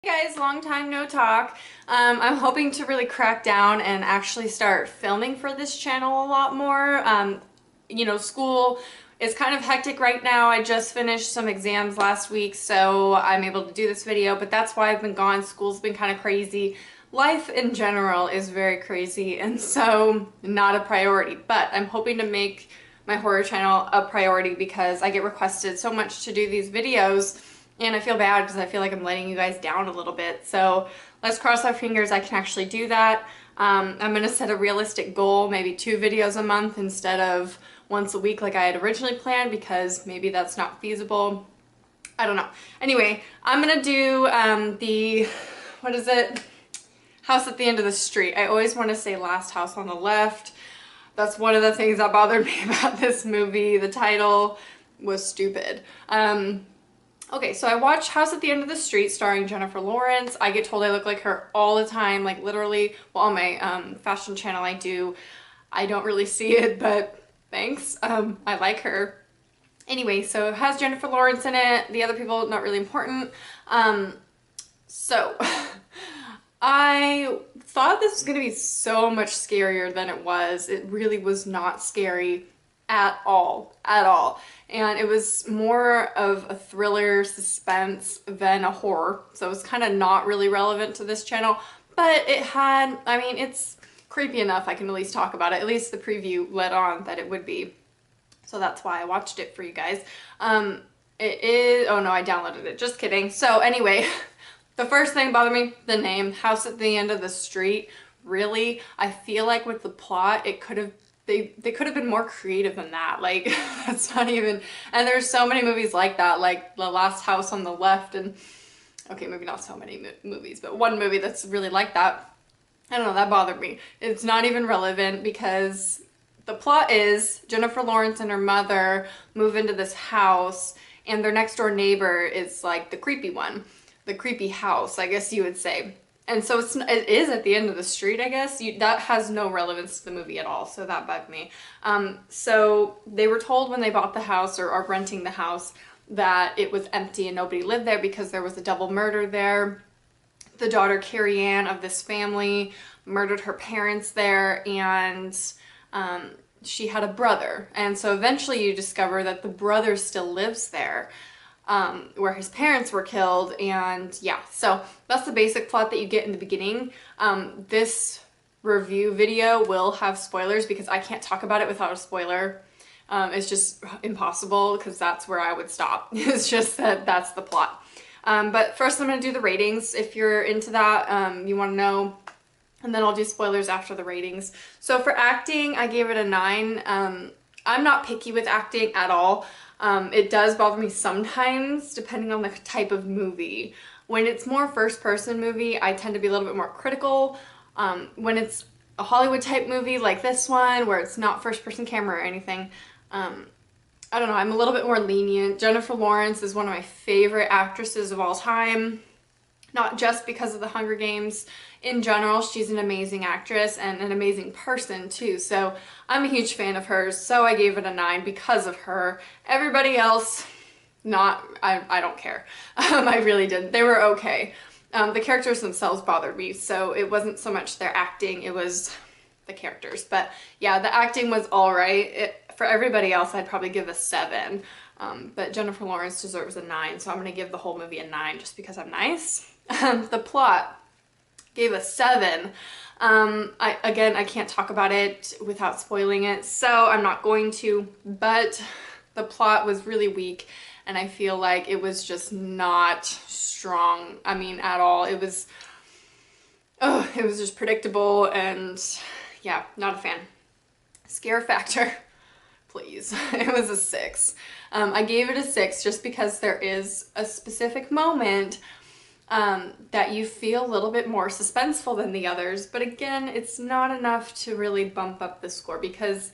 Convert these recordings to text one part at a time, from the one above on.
Hey guys, long time no talk. I'm hoping to really crack down and actually start filming for this channel a lot more. School is kind of hectic right now. I just finished some exams last week, so I'm able to do this video, but that's why I've been gone. School's been kind of crazy. Life in general is very crazy, and so not a priority, but I'm hoping to make my horror channel a priority because I get requested so much to do these videos. And I feel bad because I feel like I'm letting you guys down a little bit. So let's cross our fingers I can actually do that. I'm going to set a realistic goal, maybe 2 videos a month instead of once a week like I had originally planned, because maybe that's not feasible. I don't know. Anyway, I'm going to do what is it? House at the End of the Street. I always want to say Last House on the Left. That's one of the things that bothered me about this movie. The title was stupid. Okay, so I watched House at the End of the Street starring Jennifer Lawrence. I get told I look like her all the time, like literally. Well, on my fashion channel I do. I don't really see it, but thanks. I like her. Anyway, so it has Jennifer Lawrence in it. The other people, not really important. So I thought this was going to be so much scarier than it was. It really was not scary at all, at all. And it was more of a thriller suspense than a horror. So it's kind of not really relevant to this channel, but it had, I mean, it's creepy enough I can at least talk about it. At least the preview led on that it would be. So that's why I watched it for you guys. It is, oh no, I downloaded it. Just kidding. So anyway, the first thing bothered me, the name, House at the End of the Street. Really, I feel like with the plot, it could have they could have been more creative than that. Like, that's not even, and there's so many movies like that, like The Last House on the Left, and okay, maybe not so many movies, but one movie that's really like that. I don't know, that bothered me. It's not even relevant because the plot is Jennifer Lawrence and her mother move into this house, and their next door neighbor is like the creepy one, the creepy house, I guess you would say. And so it is at the end of the street, I guess. That has no relevance to the movie at all, so that bugged me. So they were told when they bought the house or are renting the house that it was empty and nobody lived there because there was a double murder there. The daughter, Carrie Ann, of this family murdered her parents there, and she had a brother. And so eventually you discover that the brother still lives there. Where his parents were killed, and yeah, so that's the basic plot that you get in the beginning. This review video will have spoilers because I can't talk about it without a spoiler. It's just impossible because that's where I would stop. It's just that that's the plot. But first I'm going to do the ratings if you're into that, you want to know, and then I'll do spoilers after the ratings. So for acting, I gave it a 9. I'm not picky with acting at all. It does bother me sometimes, depending on the type of movie. When it's more first-person movie, I tend to be a little bit more critical. When it's a Hollywood type movie like this one, where it's not first-person camera or anything, I don't know, I'm a little bit more lenient. Jennifer Lawrence is one of my favorite actresses of all time. Not just because of the Hunger Games. In general, she's an amazing actress and an amazing person too. So I'm a huge fan of hers. So I gave it a 9 because of her. Everybody else, I don't care. I really didn't. They were okay. The characters themselves bothered me. So it wasn't so much their acting, it was the characters. But yeah, the acting was all right. For everybody else, I'd probably give a 7. But Jennifer Lawrence deserves a 9. So I'm going to give the whole movie a 9 just because I'm nice. The plot gave a 7. I can't talk about it without spoiling it, so I'm not going to, but the plot was really weak and I feel like it was just not strong, I mean, at all. It was just predictable, and yeah, not a fan. Scare factor, please. It was a 6. I gave it a 6 just because there is a specific moment that you feel a little bit more suspenseful than the others, but again, it's not enough to really bump up the score because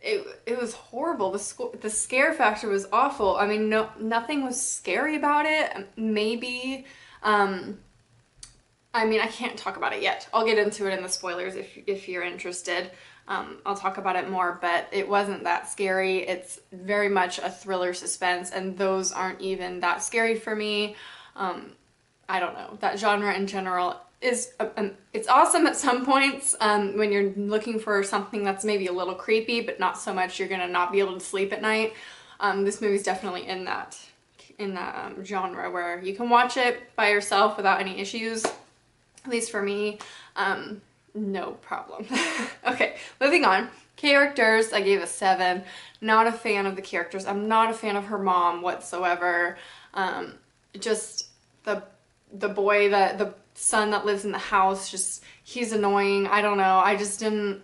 it was horrible. The scare factor was awful. I mean, nothing was scary about it. Maybe, I mean, I can't talk about it yet. I'll get into it in the spoilers if you're interested. I'll talk about it more, but it wasn't that scary. It's very much a thriller suspense, and those aren't even that scary for me. I don't know, that genre in general is, it's awesome at some points when you're looking for something that's maybe a little creepy, but not so much you're gonna not be able to sleep at night. This movie's definitely in that genre where you can watch it by yourself without any issues, at least for me. No problem. Okay, moving on. Characters, I gave a 7. Not a fan of the characters. I'm not a fan of her mom whatsoever. Just the boy, the son that lives in the house, just, he's annoying. I don't know. I just didn't,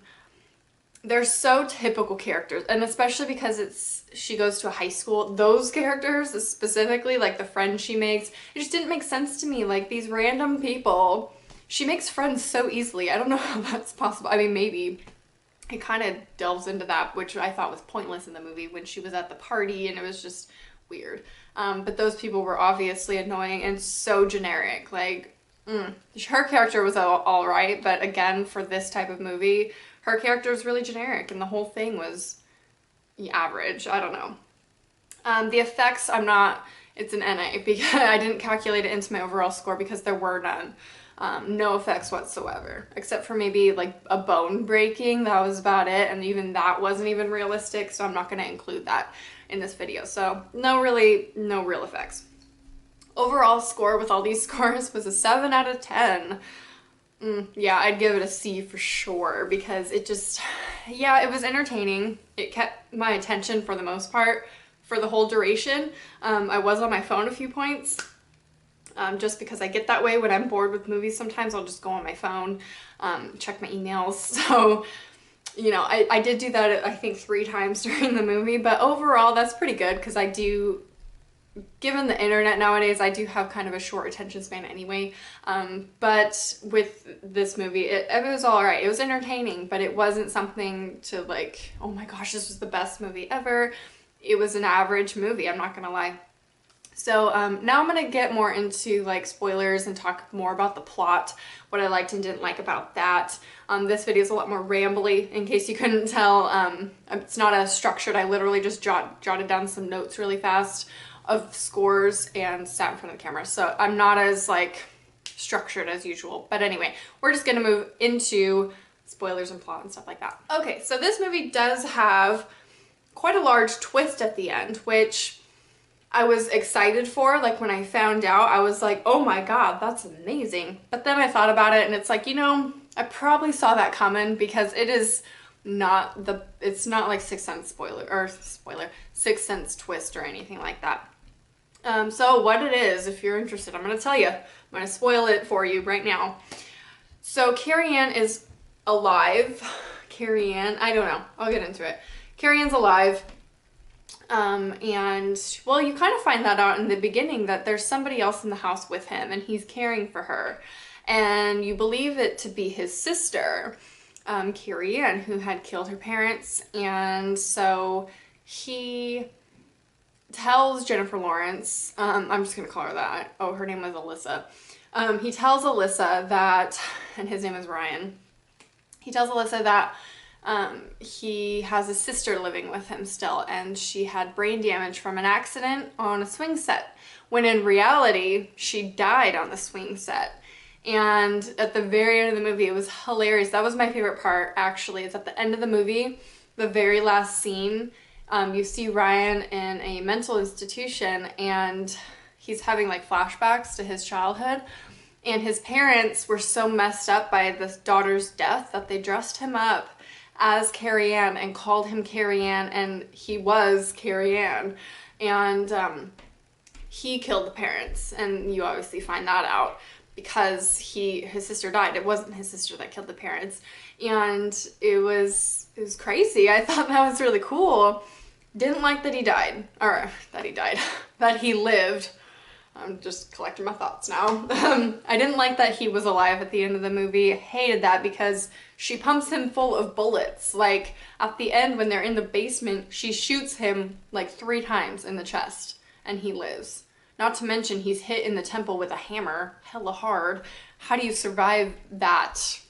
they're so typical characters, and especially because she goes to a high school. Those characters specifically, like the friend she makes, it just didn't make sense to me. Like these random people, she makes friends so easily. I don't know how that's possible. I mean, maybe it kind of delves into that, which I thought was pointless in the movie when she was at the party, and it was just weird. But those people were obviously annoying and so generic. Like, her character was all right, but again, for this type of movie, her character was really generic, and the whole thing was average. I don't know. The effects, it's an NA, because I didn't calculate it into my overall score because there were none. No effects whatsoever, except for maybe like a bone breaking. That was about it, and even that wasn't even realistic, so I'm not going to include that in this video. So no real effects. Overall score with all these scores was a 7 out of 10. Yeah, I'd give it a C for sure, because it just, yeah, it was entertaining. It kept my attention for the most part for the whole duration. I was on my phone a few points, just because I get that way when I'm bored with movies. Sometimes I'll just go on my phone, check my emails. So, you know, I did do that, I think 3 times during the movie, but overall that's pretty good, because I do, given the internet nowadays, I do have kind of a short attention span anyway. But with this movie, it was all right. It was entertaining, but it wasn't something to like, oh my gosh, this was the best movie ever. It was an average movie, I'm not gonna lie. So now I'm gonna get more into like spoilers and talk more about the plot, what I liked and didn't like about that. This video is a lot more rambly, in case you couldn't tell. It's not as structured. I literally just jotted down some notes really fast of scores and sat in front of the camera. So I'm not as like structured as usual. But anyway, we're just gonna move into spoilers and plot and stuff like that. Okay, so this movie does have quite a large twist at the end, which I was excited for. Like when I found out, I was like, oh my god, that's amazing. But then I thought about it, and it's like, you know, I probably saw that coming, because it is not it's not like Sixth Sense Sixth Sense twist or anything like that. So what it is, if you're interested, I'm gonna tell you. I'm gonna spoil it for you right now. So Carrie Ann is alive. Carrie Ann, I don't know, I'll get into it. Carrie Ann's alive. And well, you kind of find that out in the beginning, that there's somebody else in the house with him and he's caring for her. And you believe it to be his sister, Carrie Ann, who had killed her parents. And so he tells Jennifer Lawrence, I'm just gonna call her that. Oh, her name was Alyssa. He tells Alyssa that, and his name is Ryan. He tells Alyssa that he has a sister living with him still, and she had brain damage from an accident on a swing set, when in reality, she died on the swing set. And at the very end of the movie, it was hilarious. That was my favorite part, actually. It's at the end of the movie, the very last scene, you see Ryan in a mental institution, and he's having like flashbacks to his childhood. And his parents were so messed up by this daughter's death that they dressed him up as Carrie Ann and called him Carrie Ann, and he was Carrie Ann. And he killed the parents, and you obviously find that out because his sister died. It wasn't his sister that killed the parents, and it was crazy. I thought that was really cool. Didn't like that he died, or that he lived. I'm just collecting my thoughts now. I didn't like that he was alive at the end of the movie. Hated that, because she pumps him full of bullets. Like at the end when they're in the basement, she shoots him like 3 times in the chest and he lives. Not to mention he's hit in the temple with a hammer, hella hard. How do you survive that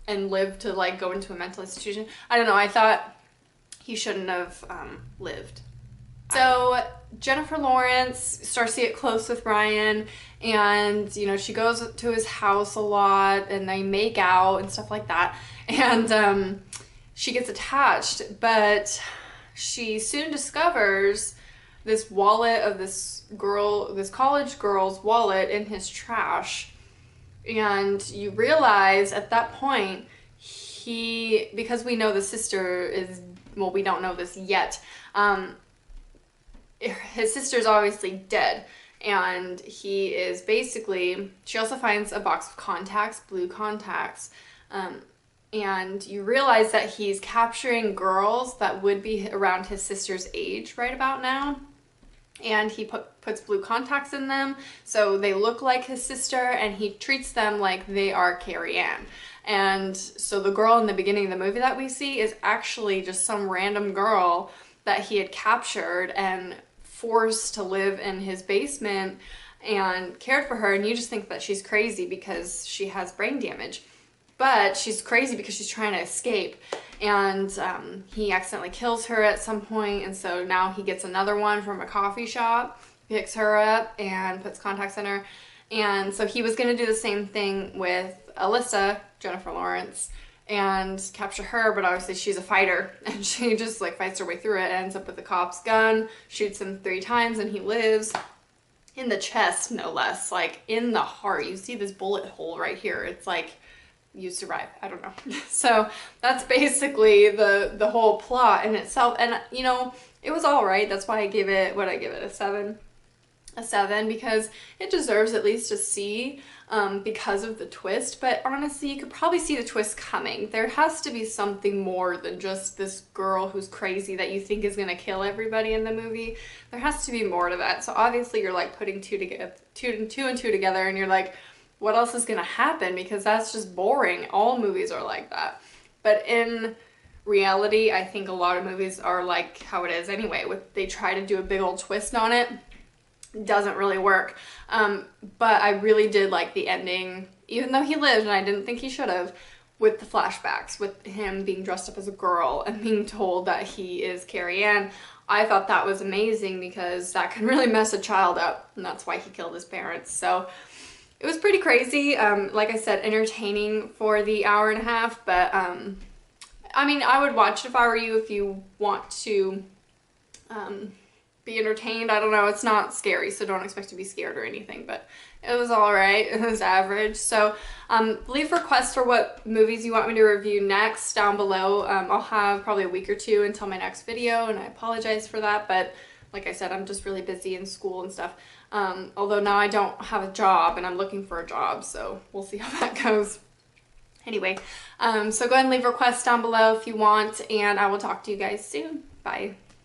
and live to like go into a mental institution? I don't know, I thought he shouldn't have lived. So Jennifer Lawrence starts to get close with Ryan, and you know, she goes to his house a lot and they make out and stuff like that, and she gets attached, but she soon discovers this wallet of this girl, this college girl's wallet in his trash. And you realize at that point, because we know the sister is, well, we don't know this yet, his sister's obviously dead, and he is basically, she also finds a box of contacts, blue contacts, and you realize that he's capturing girls that would be around his sister's age right about now, and he puts blue contacts in them so they look like his sister, and he treats them like they are Carrie Ann. And so the girl in the beginning of the movie that we see is actually just some random girl that he had captured and forced to live in his basement and cared for her, and you just think that she's crazy because she has brain damage. But she's crazy because she's trying to escape, and he accidentally kills her at some point, and so now he gets another one from a coffee shop, picks her up and puts contacts in her. And so he was going to do the same thing with Alyssa, Jennifer Lawrence, and capture her, but obviously she's a fighter, and she just like fights her way through it, ends up with the cop's gun, shoots him 3 times, and he lives. In the chest, no less, like in the heart. You see this bullet hole right here. It's like, you survive. I don't know. So that's basically the whole plot in itself. And you know, it was all right. That's why I give it, what I give it, a 7. A 7, because it deserves at least a C, because of the twist. But honestly, you could probably see the twist coming. There has to be something more than just this girl who's crazy that you think is gonna kill everybody in the movie. There has to be more to that. So obviously you're like putting two and two together, and you're like, what else is gonna happen? Because that's just boring. All movies are like that. But in reality, I think a lot of movies are like how it is anyway. They try to do a big old twist on it. Doesn't really work. But I really did like the ending, even though he lived and I didn't think he should have, with the flashbacks, with him being dressed up as a girl and being told that he is Carrie Ann. I thought that was amazing because that can really mess a child up, and that's why he killed his parents. So it was pretty crazy. Like I said, entertaining for the hour and a half, but I mean, I would watch it if I were you, if you want to be entertained. I don't know, it's not scary, so don't expect to be scared or anything, but it was all right. It was average. So leave requests for what movies you want me to review next down below. I'll have probably a week or 2 until my next video, and I apologize for that, but like I said, I'm just really busy in school and stuff. Although now I don't have a job and I'm looking for a job, so we'll see how that goes. Anyway, so go ahead and leave requests down below if you want, and I will talk to you guys soon. Bye.